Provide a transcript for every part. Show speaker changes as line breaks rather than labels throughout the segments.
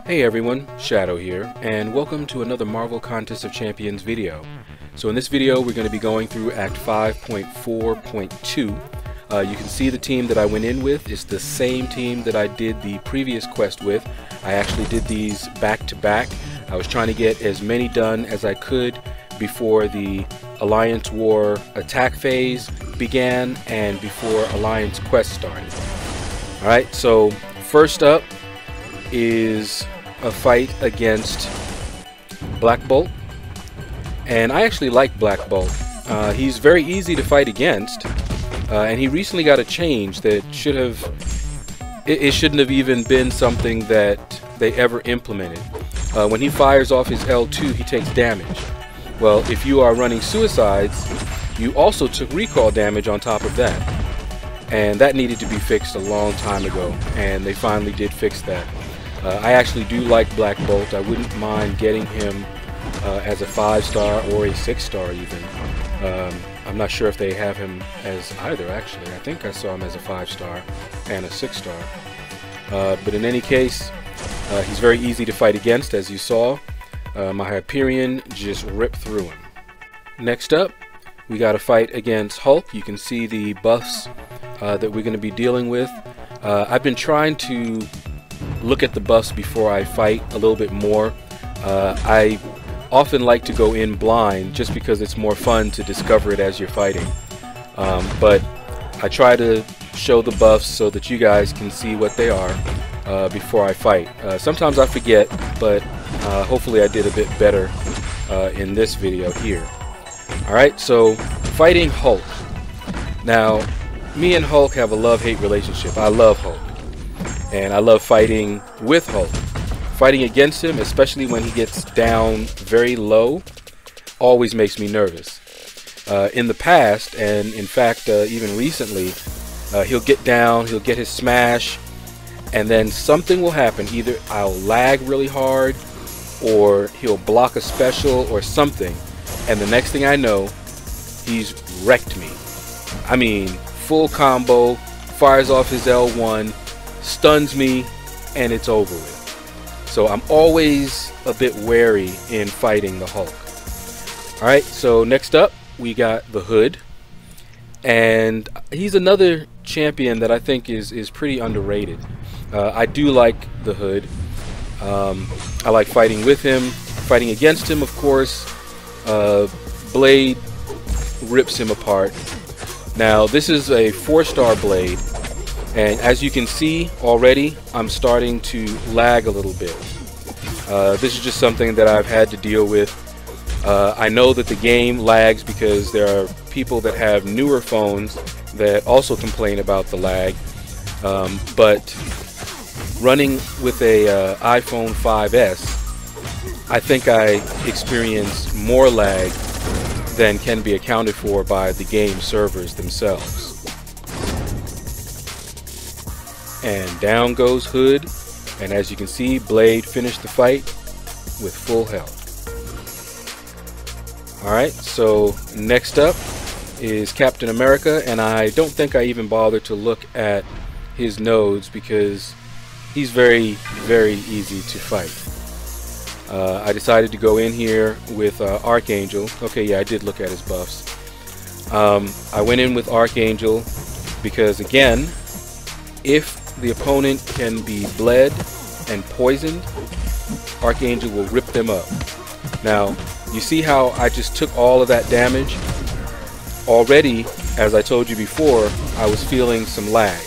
Hey everyone, Shaedow here, and welcome to another Marvel Contest of Champions video. So in this video we're going to be going through Act 5.4.2. You can see the team that I went in with is the same team that I did the previous quest with. I actually did these back to back. I was trying to get as many done as I could before the Alliance War attack phase began and before Alliance quest started. Alright, so first up is a fight against Black Bolt, and I actually like Black Bolt. He's very easy to fight against, and he recently got a change that shouldn't have even been something that they ever implemented. When he fires off his L2, he takes damage. Well, if you are running suicides, you also took recoil damage on top of that, and that needed to be fixed a long time ago, and they finally did fix that. I actually do like Black Bolt. I wouldn't mind getting him as a 5-star or a 6-star even. I'm not sure if they have him as either, actually. I think I saw him as a 5-star and a 6-star. But in any case, he's very easy to fight against, as you saw. My Hyperion just ripped through him. Next up, we got a fight against Hulk. You can see the buffs that we're going to be dealing with. I've been trying to look at the buffs before I fight a little bit more. I often like to go in blind just because it's more fun to discover it as you're fighting. But I try to show the buffs so that you guys can see what they are before I fight. Sometimes I forget, but hopefully I did a bit better in this video here. Alright, so fighting Hulk. Now, me and Hulk have a love-hate relationship. I love Hulk, and I love fighting with Hulk. Fighting against him, especially when he gets down very low, always makes me nervous. In the past, and in fact even recently, he'll get down, he'll get his smash, and then something will happen. Either I'll lag really hard, or he'll block a special or something, and the next thing I know, he's wrecked me. I mean, full combo, fires off his L1, stuns me, and it's over with. So I'm always a bit wary in fighting the Hulk. Alright, so next up we got the Hood, and he's another champion that I think is pretty underrated. I do like the Hood. I like fighting with him, fighting against him, of course. Blade rips him apart. Now this is a 4-star Blade, and as you can see already, I'm starting to lag a little bit. This is just something that I've had to deal with. I know that the game lags because there are people that have newer phones that also complain about the lag. But running with a iPhone 5S, I think I experience more lag than can be accounted for by the game servers themselves. And down goes Hood, and as you can see, Blade finished the fight with full health. Alright, so next up is Captain America, and I don't think I even bothered to look at his nodes because he's very, very easy to fight. I decided to go in here with Archangel. Okay, yeah, I did look at his buffs. I went in with Archangel because, again, if the opponent can be bled and poisoned, Archangel will rip them up. Now, you see how I just took all of that damage? Already, as I told you before, I was feeling some lag.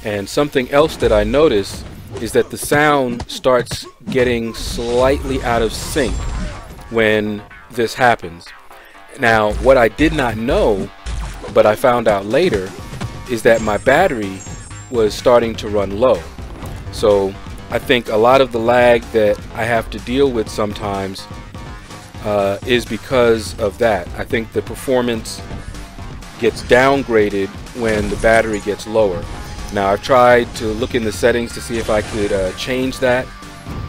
And something else that I noticed is that the sound starts getting slightly out of sync when this happens. Now, what I did not know, but I found out later, is that my battery was starting to run low. So I think a lot of the lag that I have to deal with sometimes is because of that. I think the performance gets downgraded when the battery gets lower. Now, I've tried to look in the settings to see if I could change that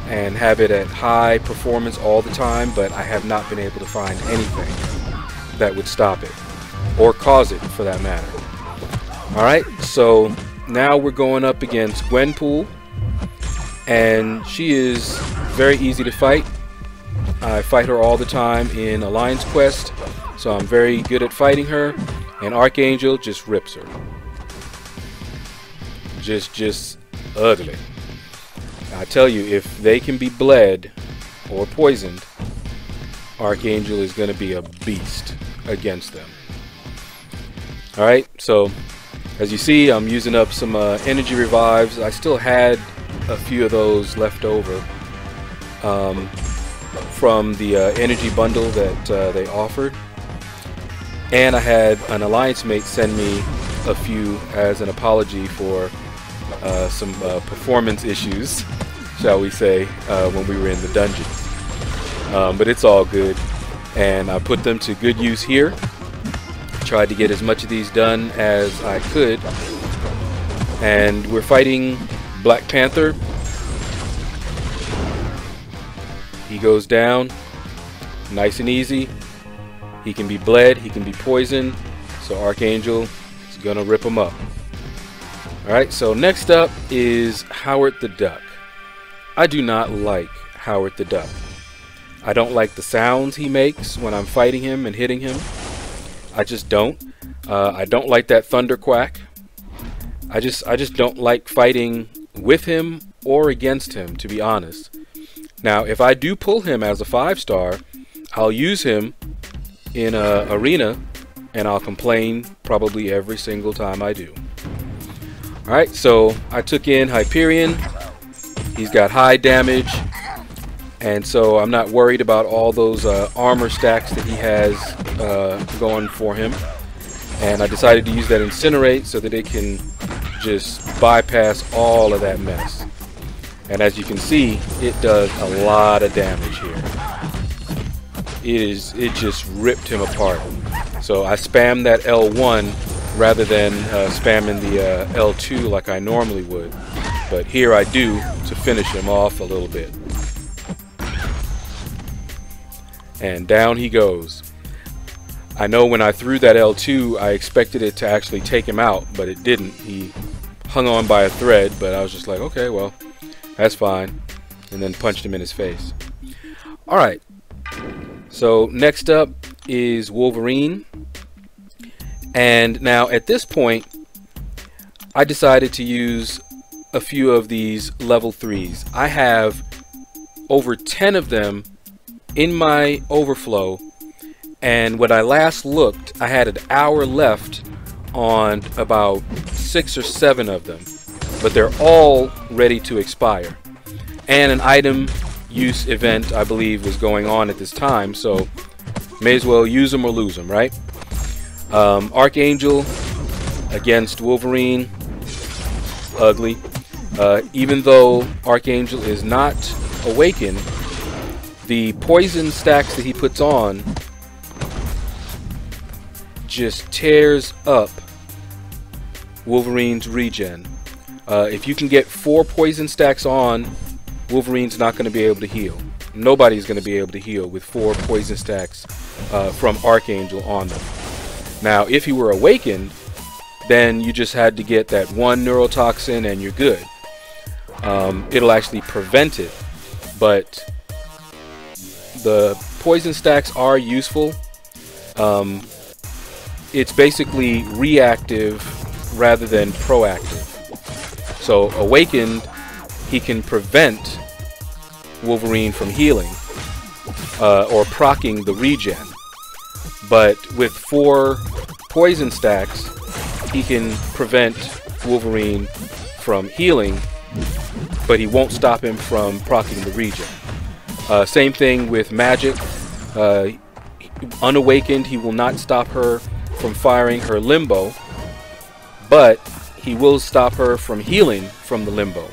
and have it at high performance all the time, but I have not been able to find anything that would stop it, or cause it for that matter. Alright, so now we're going up against Gwenpool, and she is very easy to fight. I fight her all the time in Alliance Quest, so I'm very good at fighting her, and Archangel just rips her. Just ugly. I tell you, if they can be bled or poisoned, Archangel is going to be a beast against them. Alright, so as you see, I'm using up some energy revives. I still had a few of those left over from the energy bundle that they offered. And I had an alliance mate send me a few as an apology for some performance issues, shall we say, when we were in the dungeons. But it's all good, and I put them to good use here. Tried to get as much of these done as I could, and we're fighting Black Panther. He goes down nice and easy. He can be bled, he can be poisoned, so Archangel is gonna rip him up. Alright, so next up is Howard the Duck. I do not like Howard the Duck. I don't like the sounds he makes when I'm fighting him and hitting him. I just don't. I don't like that thunder quack. I just don't like fighting with him or against him, to be honest. Now, if I do pull him as a 5-star, I'll use him in a arena, and I'll complain probably every single time I do. Alright, so I took in Hyperion. He's got high damage, and so I'm not worried about all those armor stacks that he has going for him. And I decided to use that Incinerate so that it can just bypass all of that mess. And as you can see, it does a lot of damage here. It just ripped him apart. So I spammed that L1 rather than spamming the L2 like I normally would. But here I do to finish him off a little bit. And down he goes. I know when I threw that L2, I expected it to actually take him out, but it didn't. He hung on by a thread, but I was just like, okay, well, that's fine. And then punched him in his face. Alright, so next up is Wolverine. And now at this point, I decided to use a few of these level 3s. I have over 10 of them in my overflow, and when I last looked, I had an hour left on about 6 or 7 of them, but they're all ready to expire. And an item use event, I believe, was going on at this time, so may as well use them or lose them, right? Archangel against Wolverine, ugly. Even though Archangel is not awakened, the poison stacks that he puts on just tears up Wolverine's regen. If you can get 4 poison stacks on, Wolverine's not going to be able to heal. Nobody's going to be able to heal with 4 poison stacks from Archangel on them. Now, if he were awakened, then you just had to get that 1 neurotoxin and you're good. It'll actually prevent it, but the poison stacks are useful. It's basically reactive rather than proactive. So awakened, he can prevent Wolverine from healing or proccing the regen. But with 4 poison stacks, he can prevent Wolverine from healing, but he won't stop him from proccing the regen. Same thing with magic. Unawakened, he will not stop her from firing her limbo, but he will stop her from healing from the limbo.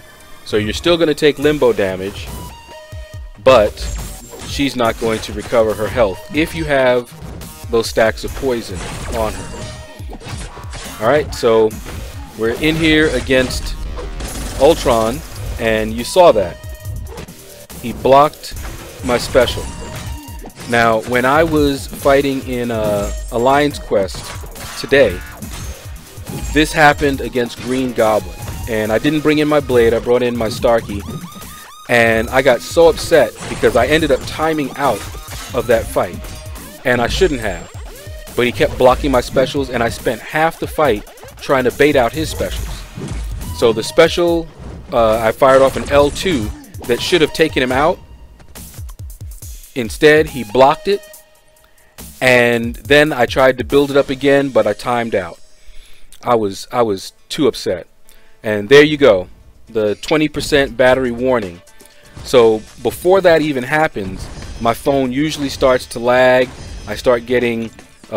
So you're still going to take limbo damage, but she's not going to recover her health if you have those stacks of poison on her. Alright, so we're in here against Ultron, and you saw that. He blocked my special. Now, when I was fighting in Alliance Quest today, this happened against Green Goblin. And I didn't bring in my blade, I brought in my Starkey. And I got so upset because I ended up timing out of that fight. And I shouldn't have. But he kept blocking my specials, and I spent half the fight trying to bait out his specials. So the special, I fired off an L2 that should have taken him out. Instead, he blocked it. And then I tried to build it up again, but I timed out. I was too upset. And there you go, the 20% battery warning. So before that even happens, my phone usually starts to lag. I start getting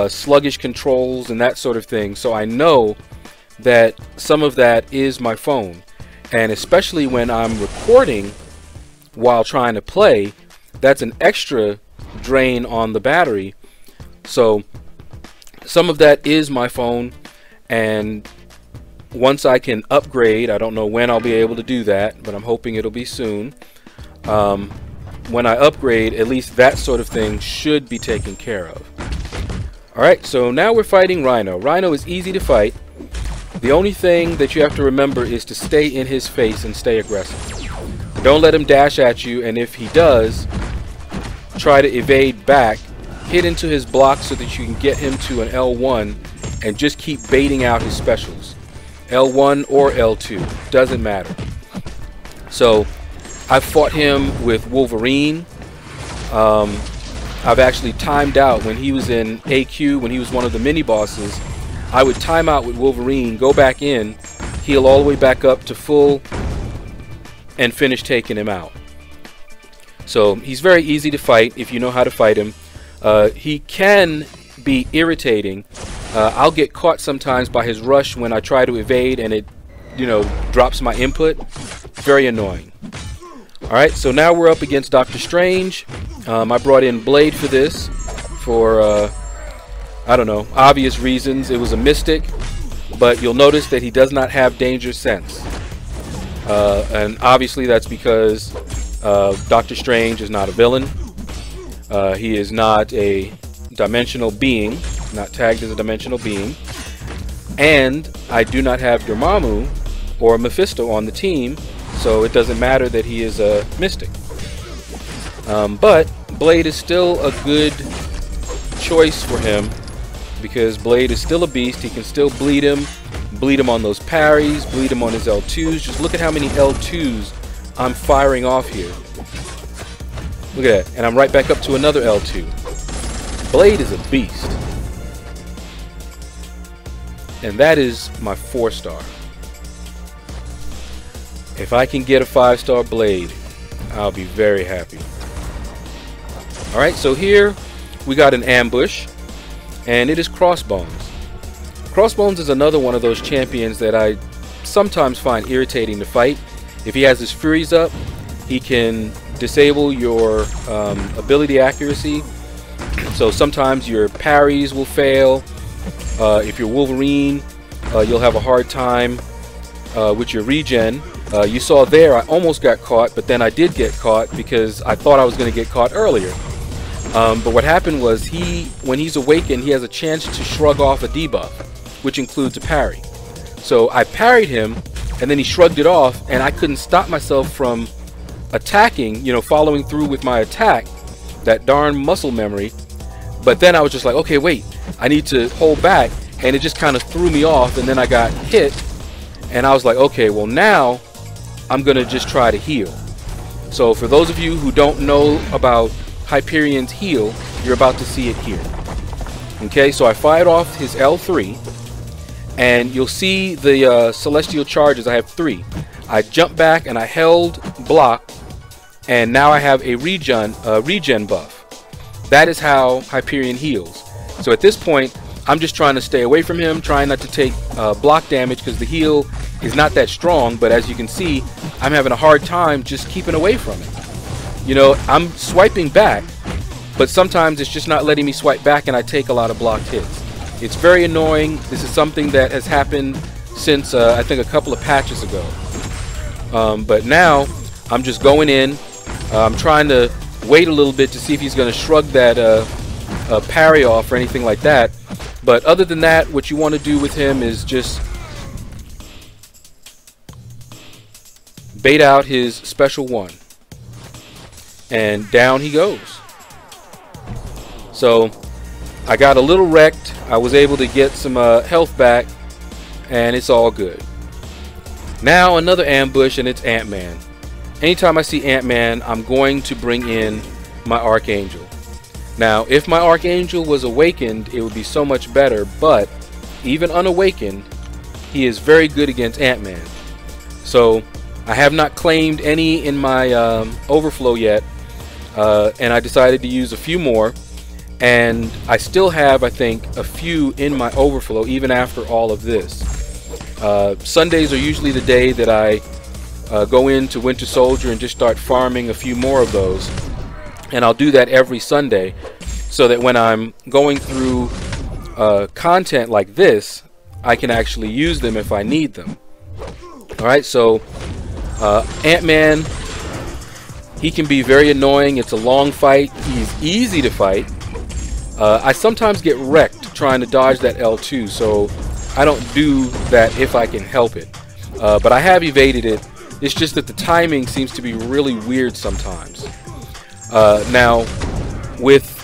sluggish controls and that sort of thing. So I know that some of that is my phone. And especially when I'm recording while trying to play, that's an extra drain on the battery. So some of that is my phone, and once I can upgrade, I don't know when I'll be able to do that, but I'm hoping it'll be soon. When I upgrade, at least that sort of thing should be taken care of. Alright, so now we're fighting Rhino. Rhino is easy to fight. The only thing that you have to remember is to stay in his face and stay aggressive. Don't let him dash at you, and if he does, try to evade back. Hit into his block so that you can get him to an L1 and just keep baiting out his specials. L1 or L2, doesn't matter. So I've fought him with Wolverine. I've actually timed out when he was in AQ, when he was one of the mini bosses. I would time out with Wolverine, go back in, heal all the way back up to full, and finish taking him out. So he's very easy to fight if you know how to fight him. He can be irritating. I'll get caught sometimes by his rush when I try to evade, and it, drops my input. Very annoying. Alright, so now we're up against Doctor Strange. I brought in Blade for this for, I don't know, obvious reasons. It was a mystic, but you'll notice that he does not have danger sense. And obviously that's because Doctor Strange is not a villain. He is not a dimensional being, not tagged as a dimensional being. And I do not have Dormammu or Mephisto on the team, so it doesn't matter that he is a mystic. But Blade is still a good choice for him because Blade is still a beast. He can still bleed him on those parries, bleed him on his L2s. Just look at how many L2s I'm firing off here. Look at that, and I'm right back up to another L2. Blade is a beast. And that is my 4-star. If I can get a 5-star Blade, I'll be very happy. Alright, so here we got an ambush, and it is Crossbones. Crossbones is another one of those champions that I sometimes find irritating to fight. If he has his Furies up, he can disable your ability accuracy. So sometimes your parries will fail. If you're Wolverine, you'll have a hard time with your regen. You saw there I almost got caught, but then I did get caught because I thought I was going to get caught earlier. But what happened was when he's awakened, he has a chance to shrug off a debuff, which includes a parry. So I parried him, and then he shrugged it off, and I couldn't stop myself from attacking, following through with my attack. That darn muscle memory. But then I was just like, okay, wait, I need to hold back, and it just kind of threw me off, and then I got hit, and I was like, okay, well now I'm gonna just try to heal. So for those of you who don't know about Hyperion's heal, you're about to see it here. Okay, so I fired off his L3, and you'll see the celestial charges. I have 3. I jumped back and I held block, and now I have a regen buff. That is how Hyperion heals. So at this point, I'm just trying to stay away from him, trying not to take block damage because the heal is not that strong. But as you can see, I'm having a hard time just keeping away from it. I'm swiping back, but sometimes it's just not letting me swipe back, and I take a lot of blocked hits. It's very annoying. This is something that has happened since I think a couple of patches ago. But now I'm just going in. I'm trying to wait a little bit to see if he's going to shrug that parry off or anything like that. But other than that, what you want to do with him is just bait out his special one. And down he goes. So I got a little wrecked. I was able to get some health back, and it's all good. Now another ambush, and it's Ant-Man. Anytime I see Ant-Man, I'm going to bring in my Archangel. Now, if my Archangel was awakened, it would be so much better, but even unawakened, he is very good against Ant-Man. So I have not claimed any in my overflow yet, and I decided to use a few more, and I still have, I think, a few in my overflow even after all of this. Sundays are usually the day that I go into Winter Soldier and just start farming a few more of those, and I'll do that every Sunday so that when I'm going through content like this, I can actually use them if I need them. Alright, so Ant-Man, he can be very annoying. It's a long fight. He's easy to fight. I sometimes get wrecked trying to dodge that L2, so I don't do that if I can help it. But I have evaded it. It's just that the timing seems to be really weird sometimes. Now, with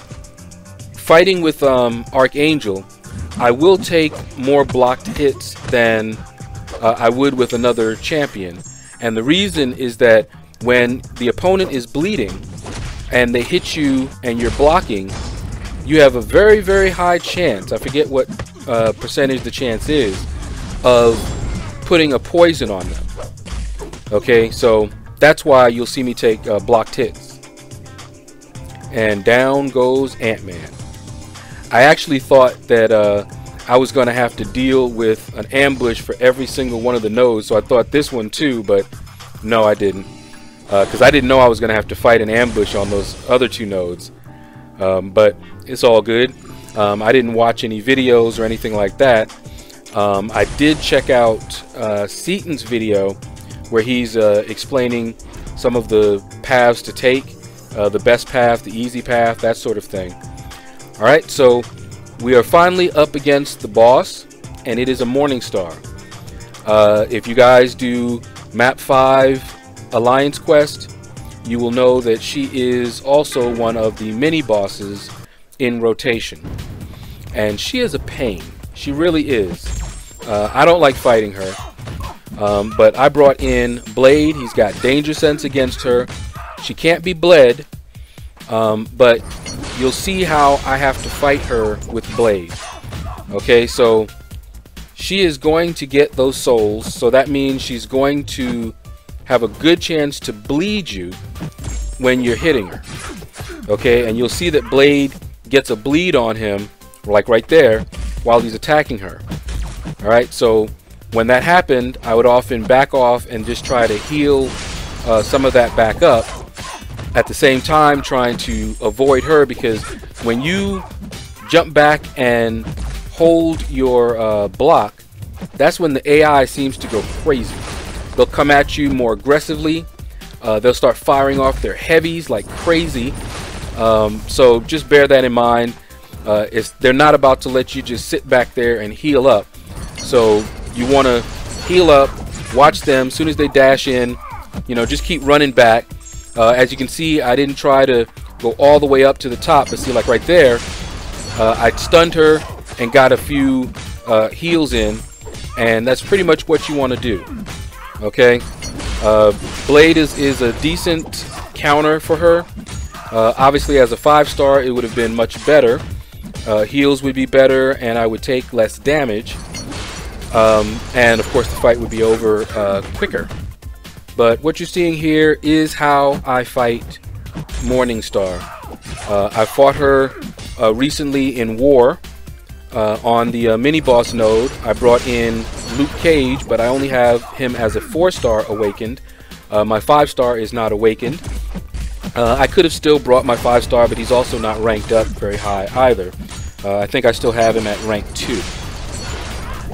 fighting with Archangel, I will take more blocked hits than I would with another champion. And the reason is that when the opponent is bleeding and they hit you and you're blocking, you have a very, very high chance, I forget what percentage the chance is, of putting a poison on them. Okay, so that's why you'll see me take blocked hits. And down goes Ant-Man. I actually thought that I was going to have to deal with an ambush for every single one of the nodes, so I thought this one too, but no, I didn't. Because I didn't know I was going to have to fight an ambush on those other two nodes. But it's all good. I didn't watch any videos or anything like that. I did check out Seaton's video where he's explaining some of the paths to take, the best path, the easy path, that sort of thing. Alright, so we are finally up against the boss, and it is a Morningstar. If you guys do Map 5 Alliance Quest, you will know that she is also one of the mini bosses in rotation. And she is a pain. She really is. I don't like fighting her. But I brought in Blade. He's got danger sense against her. She can't be bled. But you'll see how I have to fight her with Blade. Okay, so she is going to get those souls. So that means she's going to have a good chance to bleed you when you're hitting her. Okay, and you'll see that Blade gets a bleed on him, like right there, while he's attacking her. Alright, so when that happened, I would often back off and just try to heal some of that back up, at the same time trying to avoid her, because when you jump back and hold your block, that's when the AI seems to go crazy. They'll come at you more aggressively. They'll start firing off their heavies like crazy. So just bear that in mind. They're not about to let you just sit back there and heal up. So you want to heal up, watch them. As soon as they dash in, just keep running back. As you can see, I didn't try to go all the way up to the top, but see, like right there, I stunned her and got a few heals in, and that's pretty much what you want to do. Okay, Blade is a decent counter for her. Obviously, as a 5-star, it would have been much better. Heals would be better, and I would take less damage. And of course, the fight would be over quicker. But what you're seeing here is how I fight Morningstar. I fought her recently in War on the mini-boss node. I brought in Luke Cage, but I only have him as a 4-star awakened. My 5-star is not awakened. I could have still brought my 5-star, but he's also not ranked up very high either. I think I still have him at rank 2.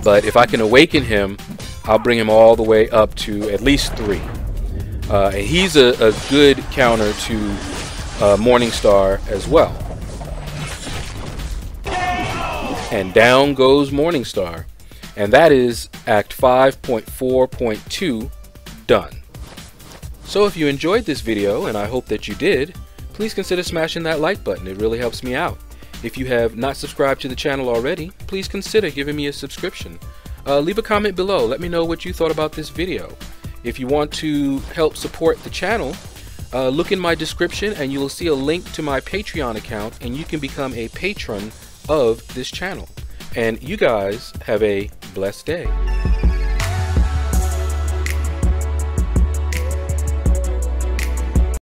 But if I can awaken him, I'll bring him all the way up to at least 3. And he's a good counter to Morningstar as well. and down goes Morningstar. And that is Act 5.4.2 done. So if you enjoyed this video, and I hope that you did, please consider smashing that like button. It really helps me out. If you have not subscribed to the channel already, please consider giving me a subscription. Leave a comment below. Let me know what you thought about this video. If you want to help support the channel, look in my description and you will see a link to my Patreon account, and you can become a patron of this channel. And you guys have a blessed day.